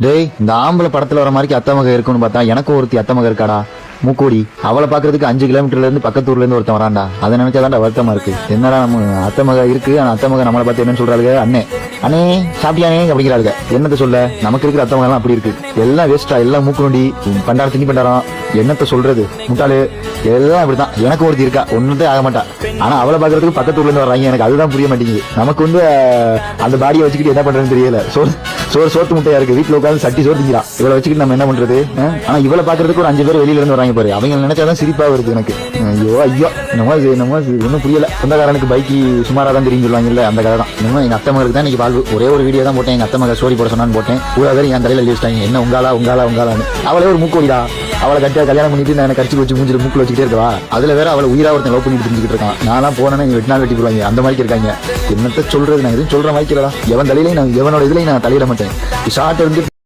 டேய், இந்த ஆம்பளை படத்துல வர மாதிரி அத்தை மக இருக்குன்னு பார்த்தா எனக்கும் ஒருத்தி அத்தை மக இருக்காடா. மூக்கோடி. அவளை பாக்குறதுக்கு 5 கிலோமீட்டர்ல இருந்து பக்கத்தூர்ல இருந்து ஒருத்தன் வரான்டா. அதை நினைச்சாதான்டா வருத்தமா இருக்கு. என்னடா நம்ம அத்தை மக இருக்கு, ஆனா அத்தை மக நம்மளை பார்த்து என்னன்னு சொல்றாங்க, அண்ணே அண்ணே சாப்பிட்டியானே அப்படிங்கிறாங்க. என்னத்த சொல்ல, நமக்கு இருக்கிற அத்தை மகெல்லாம் அப்படி இருக்கு. எல்லாம் வேஸ்டா, எல்லாம் மூக்குண்டி பண்டாரம் திணி பண்டாரம். என்னத்த சொல்றது, முட்டாளு எல்லாம் இப்படிதான். எனக்கு ஒருத்தி இருக்கா, ஒண்ணுதே ஆக மாட்டா. ஆனா அவளை பாக்குறதுக்கு பக்கத்தூர்ல இருந்து வர்றாங்க. எனக்கு அதுதான் புரிய மாட்டேங்குது. நமக்கு அந்த பாடியை வச்சுக்கிட்டு என்ன பண்றதுன்னு தெரியல. சோத்து முட்டையா இருக்கு, வீட்டுல உட்காந்து சட்டி சோறு திங்கிறா. இவளை வச்சுக்கிட்டு நம்ம என்ன பண்றது? ஆனா இவளை பாக்குறதுக்கு ஒரு 5 பேர் வெளியில இருந்து வராங்க பாரு. அவங்க நினைச்சாதான் சிரிப்பா வருது எனக்கு. ஐயோ ஐயோ, நம்ம ஒன்னும் புரியல. சொந்தக்காரனுக்கு பைக்கி சுமாரா தான் தெரியும் சொல்லுவாங்கல்ல, அந்த கதை தான். இன்னும் எங்க அத்தை மகளுக்கு தான் இன்னைக்கு வாழ்வு. ஒரே ஒரு வீடியோ தான் போட்டேன், எங்க அத்தை மகள் ஸ்டோரி போட சொன்னான்னு போட்டேன். கூட என் தலையில எழுதி வச்சிட்டாங்க, என்ன உங்காலான்னு. அவளே ஒரு மூக்கோடிடா. அவளை கட்டியா கல்யாணம் பண்ணிட்டு நான் கடிச்சு வச்சு மூஞ்சில மூக்குல வச்சுக்கிட்டே இருக்கவா. அதுல வேற அவளை உயிரா ஒருத்தன் லவ் பண்ணிட்டு தெரிஞ்சுக்கிட்டு இருக்கான். நான்லாம் போனேன்னா வெட்டி நாள் வெட்டி போடுவாங்க, அந்த மாதிரி இருக்காங்க. என்னத்த சொல்றது, நான் எதுவும் சொல்ற மாதிரி இல்லடா. எவன் தலையிலையும் நான் எவனோட இதுலையும் நான் தலையிட மாட்டேன். ஷார்ட் இருந்து